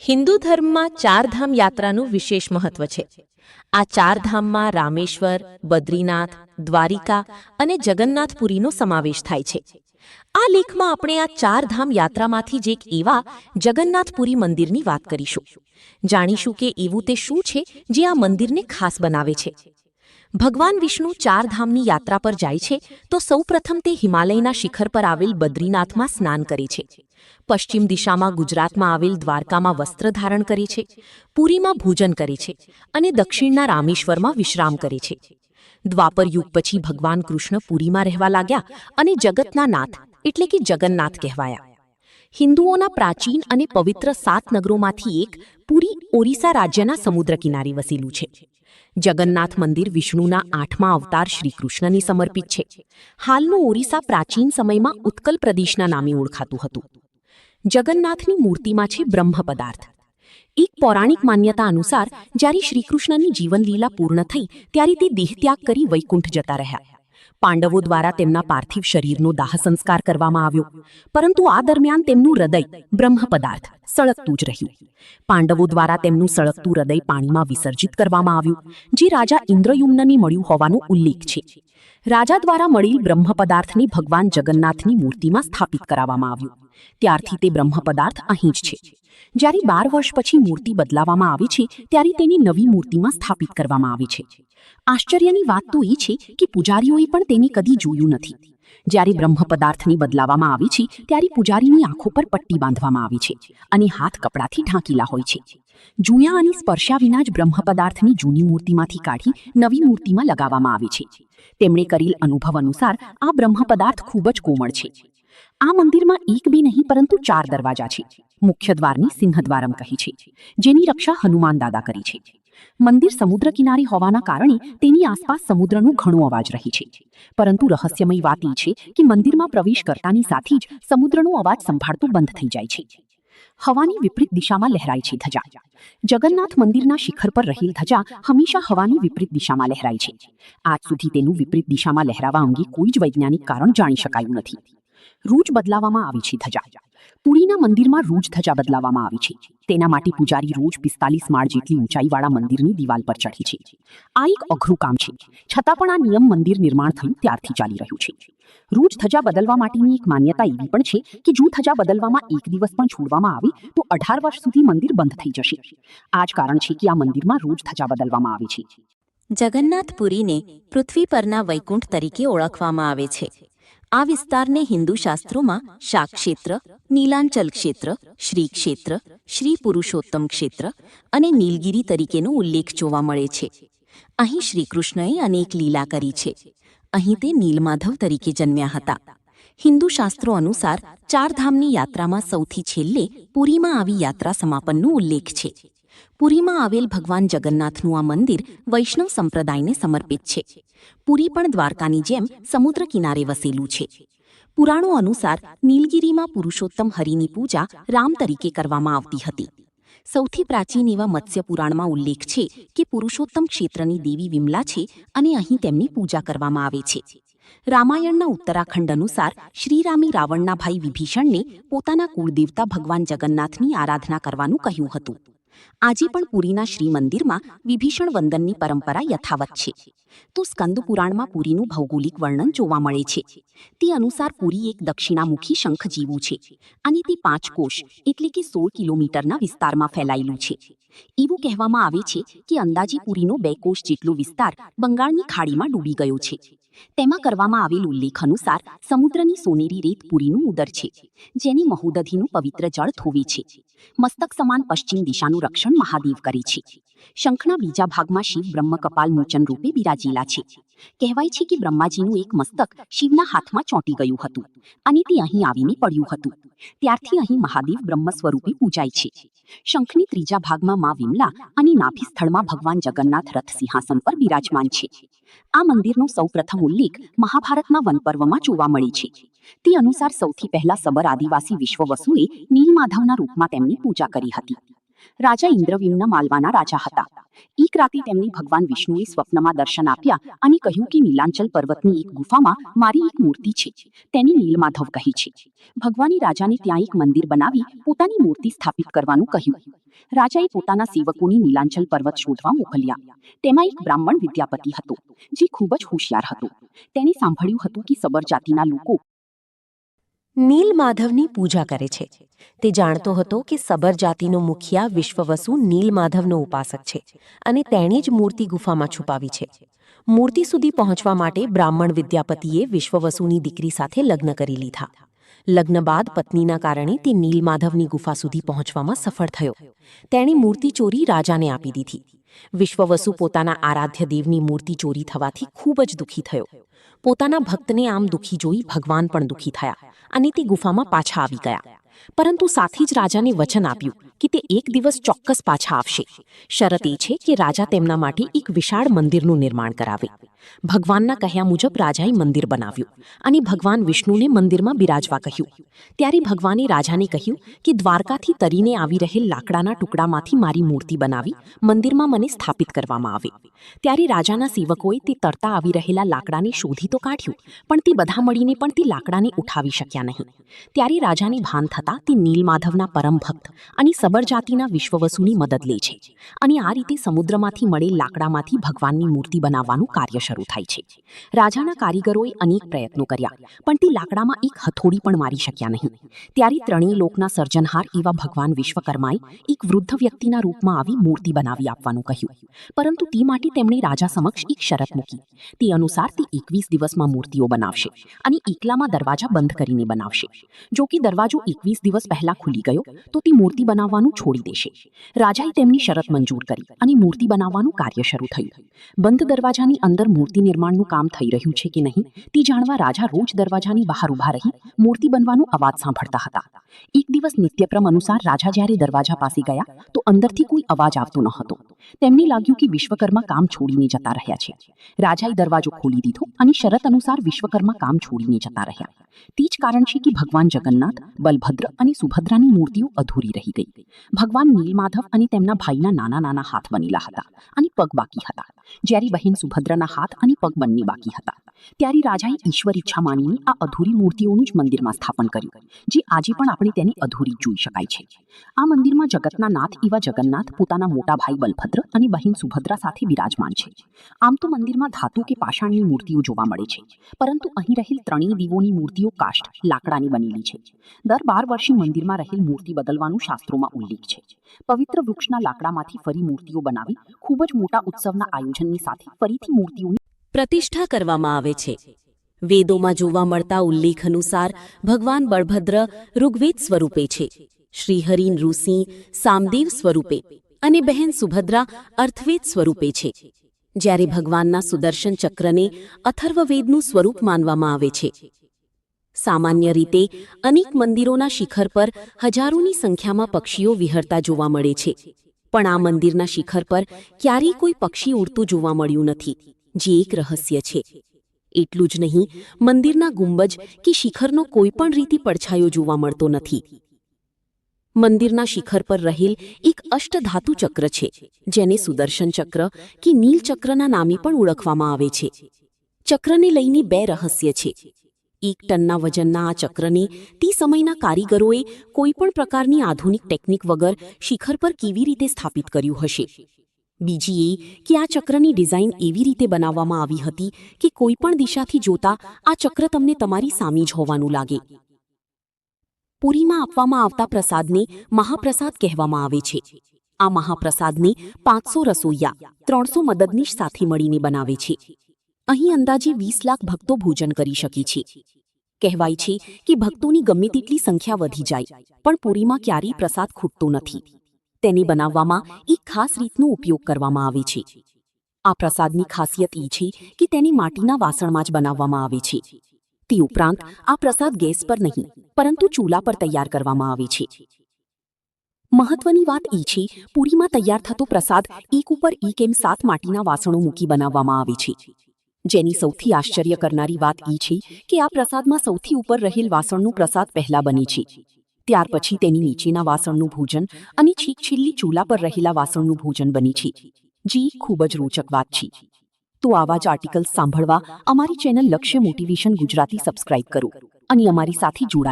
હિન્દુ ધર્મમાં ચારધામ યાત્રાનું વિશેષ મહત્વ છે. આ ચારધામમાં રામેશ્વર, બદ્રીનાથ, દ્વારિકા અને જગન્નાથપુરીનો સમાવેશ થાય છે. આ લેખમાં આપણે આ ચારધામ યાત્રામાંથી જ એક એવા જગન્નાથપુરી મંદિરની વાત કરીશું. જાણીશું કે એવું તે શું છે જે આ મંદિરને ખાસ બનાવે છે. ભગવાન વિષ્ણુ ચારધામની યાત્રા પર જાય છે તો સૌપ્રથમ તે હિમાલયના શિખર પર આવેલ બદ્રીનાથમાં સ્નાન કરે છે. પશ્ચિમ દિશામાં ગુજરાતમાં આવેલ દ્વારકામાં વસ્ત્ર ધારણ કરે છે, પુરીમાં ભોજન કરે છે અને દક્ષિણના રામેશ્વરમાં વિશ્રામ કરે છે. દ્વાપર યુગ પછી ભગવાન કૃષ્ણ પુરીમાં રહેવા લાગ્યા અને જગતના નાથ એટલે કે જગન્નાથ કહેવાયા. હિન્દુઓના પ્રાચીન અને પવિત્ર 7 નગરોમાંથી એક પુરી ઓરિસ્સા રાજ્યના સમુદ્ર કિનારે વસેલું છે. જગન્નાથ મંદિર વિષ્ણુના 8મા અવતાર શ્રીકૃષ્ણને સમર્પિત છે. હાલનું ઓરિસ્સા પ્રાચીન સમયમાં ઉત્કલ પ્રદેશના નામે ઓળખાતું હતું. જગન્નાથની મૂર્તિમાં છે બ્રહ્મ પદાર્થ. એક પૌરાણિક માન્યતા અનુસાર જ્યારે શ્રીકૃષ્ણની જીવનલીલા પૂર્ણ થઈ ત્યારે તે દેહત્યાગ કરી વૈકુંઠ જતા રહ્યા. પાંડવો દ્વારા તેમના પાર્થિવ શરીરનો દાહ સંસ્કાર કરવામાં આવ્યો, પરંતુ આ દરમિયાન તેમનું હૃદય બ્રહ્મ પદાર્થ સળગતું જ રહ્યું. પાંડવો દ્વારા તેમનું સળગતું હૃદય પાણીમાં વિસર્જિત કરવામાં આવ્યું, જે રાજા ઇન્દ્રયુમ્નને મળ્યું હોવાનો ઉલ્લેખ છે. રાજા દ્વારા મળેલ બ્રહ્મ પદાર્થને ભગવાન જગન્નાથની મૂર્તિમાં સ્થાપિત કરાવવામાં આવ્યું. ત્યારથી તે બ્રહ્મ પદાર્થ અહીં જ છે. જ્યારે 12 વર્ષ પછી મૂર્તિ બદલાવવામાં આવે છે ત્યારે તેની નવી મૂર્તિમાં સ્થાપિત કરવામાં આવે છે. આશ્ચર્યની વાત તો એ છે કે પૂજારીઓએ પણ તેને કદી જોયું નથી. જ્યારે બ્રહ્મ પદાર્થને બદલાવવામાં આવે છે ત્યારે પૂજારીની આંખો પર પટ્ટી બાંધવામાં આવે છે અને હાથ કપડાથી ઢાંકેલા હોય છે. જોયા અને સ્પર્શ્યા વિના જ બ્રહ્મ પદાર્થની જૂની મૂર્તિમાંથી કાઢી નવી મૂર્તિમાં લગાવવામાં આવે છે. તેમણે કરેલ અનુભવ અનુસાર આ બ્રહ્મ પદાર્થ ખૂબ જ કોમળ છે. આ મંદિરમાં એક બે નહીં પરંતુ 4 દરવાજા છે. મુખ્ય દ્વારની સિંહદ્વારમ કહે છે, જેની રક્ષા હનુમાન દાદા કરી છે. મંદિર સમુદ્ર કિનારે હોવાના કારણે તેની આસપાસ સમુદ્રનો ઘણો અવાજ રહે છે. પરંતુ રહસ્યમય વાત એ છે કે મંદિરમાં પ્રવેશ કરતાની સાથે જ સમુદ્રનો અવાજ સંભાળતો બંધ થઈ જાય છે. હવાની વિપરીત દિશામાં લહેરાય છે ધજા. જગન્નાથ મંદિરના શિખર પર રહેલ ધજા હંમેશા હવાની વિપરીત દિશામાં લહેરાય છે. આજ સુધી તેનું વિપરીત દિશામાં લહેરાવા અંગે કોઈ જ વૈજ્ઞાનિક કારણ જાણી શકાયું નથી. રોજ બદલાવવામાં આવે છે ધજા. પુરીના મંદિરમાં રોજ ધજા બદલાવવામાં આવે છે. તેના માટે પૂજારી રોજ 45 માળ જેટલી ઊંચાઈવાળા મંદિરની દિવાલ પર ચઢે છે. આ એક અઘરું કામ છે, છતાં પણ આ નિયમ મંદિર નિર્માણ થયું ત્યારથી ચાલી રહ્યું છે. રોજ ધજા બદલવા માટેની એક માન્યતા એવી પણ છે કે જો ધજા બદલવામાં એક દિવસ પણ છોડવામાં આવે તો 18 વર્ષ સુધી મંદિર બંધ થઈ જશે. આ જ કારણ છે કે આ મંદિરમાં રોજ ધજા બદલવામાં આવે છે. જગન્નાથપુરીને પૃથ્વી પરના વૈકુંઠ તરીકે ઓળખવામાં આવે છે. આ વિસ્તારને હિન્દુ શાસ્ત્રોમાં શાક ક્ષેત્ર, નીલાંચલ ક્ષેત્ર, શ્રી ક્ષેત્ર, શ્રી પુરુષોત્તમ ક્ષેત્ર અને નીલગિરી તરીકેનો ઉલ્લેખ જોવા મળે છે. અહીં શ્રીકૃષ્ણએ અનેક લીલા કરી છે. અહીં તે નીલમાધવ તરીકે જન્મ્યા હતા. હિન્દુ શાસ્ત્રો અનુસાર ચારધામની યાત્રામાં સૌથી છેલ્લે પુરીમાં આવી યાત્રા સમાપનનો ઉલ્લેખ છે. પુરીમાં આવેલ ભગવાન જગન્નાથનું આ મંદિર વૈષ્ણવ સંપ્રદાયને સમર્પિત છે. પુરી પણ દ્વારકાની જેમ સમુદ્ર કિનારે વસેલું છે. પુરાણો અનુસાર નીલગિરીમાં પુરુષોત્તમ હરિની પૂજા રામ તરીકે કરવામાં આવતી હતી. સૌથી પ્રાચીન એવા મત્સ્ય પુરાણમાં ઉલ્લેખ છે કે પુરુષોત્તમ ક્ષેત્રની દેવી વિમલા છે અને અહીં તેમની પૂજા કરવામાં આવે છે. રામાયણના ઉત્તરાખંડ અનુસાર શ્રીરામે રાવણના ભાઈ વિભીષણને પોતાના કુળદેવતા ભગવાન જગન્નાથની આરાધના કરવાનું કહ્યું હતું. આજે પણ પુરીના શ્રી મંદિરમાં વિભીષણ વંદનની પરંપરા યથાવત છે. તો સ્કંદ પુરાણમાં પુરીનું ભૌગોલિક વર્ણન જોવા મળે છે. તે અનુસાર પુરી એક દક્ષિણામુખી શંખ જેવું છે અને તે 5 કોશ એટલે કે 16 કિલોમીટરના વિસ્તારમાં ફેલાયેલું છે. એવું કહેવામાં આવે છે કે અંદાજે પુરીનો 2 કોશ જેટલો વિસ્તાર બંગાળની ખાડીમાં ડૂબી ગયો છે. તેમાં કરવામાં આવેલ ઉલ્લેખ અનુસાર સમુદ્રની સોનેરી રેત પુરીનું ઉદર છે, જેને મહુદધીનું પવિત્ર જળ ધોવે છે. મસ્તક સમાન પશ્ચિમ દિશાનું રક્ષણ મહાદેવ કરે છે. શંખના બીજા ભાગમાં શિવ બ્રહ્મ કપાલ મોચન રૂપે બિરાજેલા છે. કહેવાય છે કે બ્રહ્માજીનું એક મસ્તક શિવના હાથમાં ચોંટી ગયું હતું અને તે અહીં આવીને પડ્યું હતું. ત્યારથી અહીં મહાદેવ બ્રહ્મ સ્વરૂપે પૂજાય છે. શંખની ત્રીજા ભાગમાં મા વિમલા અને નાભી સ્થળમાં ભગવાન જગન્નાથ રથ સિંહાસન પર બિરાજમાન છે. આ મંદિરનો સૌપ્રથમ ઉલ્લેખ મહાભારતના વનપર્વમાં જોવા મળે છે. તે અનુસાર સૌથી પહેલા સબર આદિવાસી વિશ્વવસુએ નીલમાધવના રૂપમાં તેમની પૂજા કરી હતી. રાજા ઇન્દ્રવ્યુમના માલવાના રાજા હતા. એક રાતે તેમને ભગવાન વિષ્ણુએ સ્વપ્નમાં દર્શન આપ્યા અને કહ્યું કે નીલાંચલ પર્વતની એક ગુફામાં મારી એક મૂર્તિ છે. તેને નીલમાધવ કહે છે. ભગવાને રાજાને ત્યાં એક મંદિર બનાવી પોતાની મૂર્તિ સ્થાપિત કરવાનું કહ્યું. રાજાએ પોતાના સેવકોને નીલાંચલ પર્વત શોધવા મોકલ્યા. તેમાં એક બ્રાહ્મણ વિદ્યાપતિ હતો, જે ખૂબ જ હોશિયાર હતો. તેણે સાંભળ્યું હતું કે સબર જાતિના લોકો નીલમાધવની પૂજા કરે છે. તે જાણતો હતો કે સબર જાતિનો મુખિયા વિશ્વવસુ નીલમાધવનો ઉપાસક છે અને તેણે જ મૂર્તિ ગુફામાં છુપાવી છે. મૂર્તિ સુધી પહોંચવા માટે બ્રાહ્મણ વિદ્યાપતિએ વિશ્વવસુની દીકરી સાથે લગ્ન કરી લીધા. લગ્ન બાદ પત્નીના કારણે તે નીલમાધવની ગુફા સુધી પહોંચવામાં સફળ થયો. તેણે મૂર્તિ ચોરી રાજાને આપી દીધી. વિશ્વવસુ પોતાના આરાધ્ય દેવની મૂર્તિ ચોરી થવાથી ખૂબ જ દુઃખી થયો. પોતાના ભક્તને આમ દુઃખી જોઈ ભગવાન પણ દુઃખી થયા અને તે ગુફામાં પાછા આવી ગયા. પરંતુ સાથે જ રાજાને વચન આપ્યું કે તે એક દિવસ ચોક્કસ પાછા આવશે. શરત એ છે કે રાજા તેમના માટે એક વિશાળ મંદિરનું નિર્માણ કરાવે. ભગવાનના કહ્યા મુજબ રાજાએ મંદિર બનાવ્યું અને ભગવાન વિષ્ણુને મંદિરમાં બિરાજવા કહ્યું. ત્યારે ભગવાને રાજાને કહ્યું કે દ્વારકાથી તરીને આવી રહેલ લાકડાના ટુકડામાંથી મારી મૂર્તિ બનાવી મંદિરમાં મને સ્થાપિત કરવામાં આવે. ત્યારે રાજાના સેવકોએ તે તરતા આવી રહેલા લાકડાને શોધી તો કાઢ્યું, પણ તે બધા મળીને પણ તે લાકડાને ઉઠાવી શક્યા નહીં. ત્યારે રાજાને ભાન થતાં તે નીલમાધવના પરમ ભક્ત અને સબર જાતિના વિશ્વવસુની મદદ લે છે અને આ રીતે સમુદ્રમાંથી મળેલ લાકડામાંથી ભગવાનની મૂર્તિ બનાવવાનું કાર્ય શરૂ થાય છે. રાજાના કારીગરોએ અનેક પ્રયત્નો કર્યા, પણ તે લાકડામાં એક હથોડી પણ મારી શક્યા નહીં. ત્યારે ત્રણેય લોકના સર્જનહાર એવા ભગવાન વિશ્વકર્માએ એક વૃદ્ધ વ્યક્તિના રૂપમાં આવી મૂર્તિ બનાવી આપવાનું કહ્યું. પરંતુ તે માટે તેમણે રાજા સમક્ષ એક શરત મૂકી. તે અનુસાર તે 21 દિવસમાં મૂર્તિઓ બનાવશે અને એકલામાં દરવાજા બંધ કરીને બનાવશે. જો કે દરવાજો 21 દિવસ પહેલા ખુલી ગયો તો તે મૂર્તિ બનાવવાનું છોડી દેશે. રાજાએ તેમની શરત મંજૂર કરી અને મૂર્તિ બનાવવાનું કાર્ય શરૂ થયું. બંધ દરવાજાની અંદર મૂર્તિ નિર્માણનું કામ થઈ રહ્યું છે કે નહીં તે જાણવા રાજા રોજ દરવાજાની બહાર ઊભા રહી મૂર્તિ બનવાનો અવાજ સાંભળતા હતા. એક દિવસ નિત્યક્રમ અનુસાર રાજા જ્યારે દરવાજા પાસે ગયા તો અંદરથી કોઈ અવાજ આવતો ન હતો. તેમને લાગ્યું કે વિશ્વકર્મા કામ છોડીને જતા રહ્યા છે. રાજાએ દરવાજો ખોલી દીધો અને શરત અનુસાર વિશ્વકર્મા કામ છોડીને જતા રહ્યા. તે જ કારણ છે કે ભગવાન જગન્નાથ, બલભદ્ર અને સુભદ્રાની મૂર્તિઓ અધૂરી રહી ગઈ. ભગવાન નીલમાધવ અને તેમના ભાઈના નાના નાના હાથ બનેલા હતા અને પગ બાકી હતા, જ્યારે બહેન સુભદ્રાના હાથ અને પગ બંને બાકી હતા. ત્યારે રાજાએ ઈશ્વર ઈચ્છા માનીને આ અધૂરી મૂર્તિઓનું જ મંદિરમાં સ્થાપન કર્યું, જે આજે પણ આપણે તેને અધૂરી જોઈ શકાય છે. આ મંદિરમાં જગતના નાથ એવા જગન્નાથ પોતાના મોટા ભાઈ બલભદ્ર અને બહેન સુભદ્રા સાથે બિરાજમાન છે. આમ તો મંદિરમાં ધાતુ કે પાષાણની મૂર્તિઓ જોવા મળે છે, પરંતુ અહીં રહેલ ત્રણેય દેવોની મૂર્તિઓ કાષ્ઠ, લાકડાની બનેલી છે. દર 12 વર્ષે મંદિરમાં રહેલ મૂર્તિ બદલવાનું શાસ્ત્રોમાં ઉલ્લેખ છે. પવિત્ર વૃક્ષના લાકડામાંથી ફરી મૂર્તિઓ બનાવી ખૂબ જ મોટા ઉત્સવના આયોજનની સાથે ફરીથી મૂર્તિઓની પ્રતિષ્ઠા કરવામાં આવે છે. વેદોમાં જોવા મળતા ઉલ્લેખ અનુસાર ભગવાન બળભદ્ર ઋગ્વેદ સ્વરૂપે છે, શ્રીહરિ નૃસિંહ સામદેવ સ્વરૂપે અને બહેન સુભદ્રા અર્થવેદ સ્વરૂપે છે. જ્યારે ભગવાનના સુદર્શન ચક્રને અથર્વવેદનું સ્વરૂપ માનવામાં આવે છે. સામાન્ય રીતે અનેક મંદિરોના શિખર પર હજારોની સંખ્યામાં પક્ષીઓ વિહરતા જોવા મળે છે, પણ આ મંદિરના શિખર પર ક્યારેય કોઈ પક્ષી ઉડતું જોવા મળ્યું નથી, જે એક રહસ્ય છે. એટલું જ નહીં, મંદિરના ગુંબજ કે શિખરનો કોઈ પણ રીતે પડછાયો જોવા મળતો નથી. મંદિરના શિખર પર રહેલ એક અષ્ટધાતુ ચક્ર છે, જેને સુદર્શન ચક્ર કે નીલચક્રના નામે પણ ઓળખવામાં આવે છે. ચક્રને લઈને 2 રહસ્ય છે. 1 ટનના વજનના આ ચક્રને તે સમયના કારીગરોએ કોઈપણ પ્રકારની આધુનિક ટેકનિક વગર શિખર પર કેવી રીતે સ્થાપિત કર્યું હશે. બીજી એ કે આ ચક્રની ડિઝાઇન એવી રીતે બનાવવામાં આવી હતી કે કોઈ પણ દિશાથી જોતા આ ચક્ર તમને તમારી સામે જ હોવાનું લાગે. પુરીમાં આપવામાં આવતા પ્રસાદને મહાપ્રસાદ કહેવામાં આવે છે. આ મહાપ્રસાદને 500 રસોઈયા 300 મદદનીશ સાથે મળીને બનાવે છે. અહીં અંદાજે 20 લાખ ભક્તો ભોજન કરી શકે છે. કહેવાય છે કે ભક્તોની ગમે તેટલી સંખ્યા વધી જાય પણ પુરીમાં ક્યારેય પ્રસાદ ખૂટતો નથી. તેને બનાવવામાં એક ખાસ રીતનો ઉપયોગ કરવામાં આવે છે. આ પ્રસાદની ખાસિયત એ છે કે તેને માટીના વાસણમાં જ બનાવવામાં આવે છે. તે ઉપરાંત આ પ્રસાદ ગેસ પર નહીં પરંતુ ચૂલા પર તૈયાર કરવામાં આવે છે. મહત્વની વાત એ છે, પુરીમાં તૈયાર થતો પ્રસાદ એક ઉપર એક એમ 7 માટીના વાસણો મૂકી બનાવવામાં આવે છે. જેની સૌથી આશ્ચર્ય કરનારી વાત એ છે કે આ પ્રસાદમાં સૌથી ઉપર રહેલ વાસણનો પ્રસાદ પહેલા બને છે. ત્યાર પછી તેની નીચેના વાસણનું ભોજન અને છેલ્લી ચૂલા પર રહેલા વાસણનું ભોજન બની છે. જી ખૂબ જ રોચક વાત છે. તો આવા જ આર્ટિકલ્સ સાંભળવા અમારી ચેનલ લક્ષ્ય મોટિવેશન ગુજરાતી સબસ્ક્રાઇબ કરો અને અમારી સાથે જોડાઓ.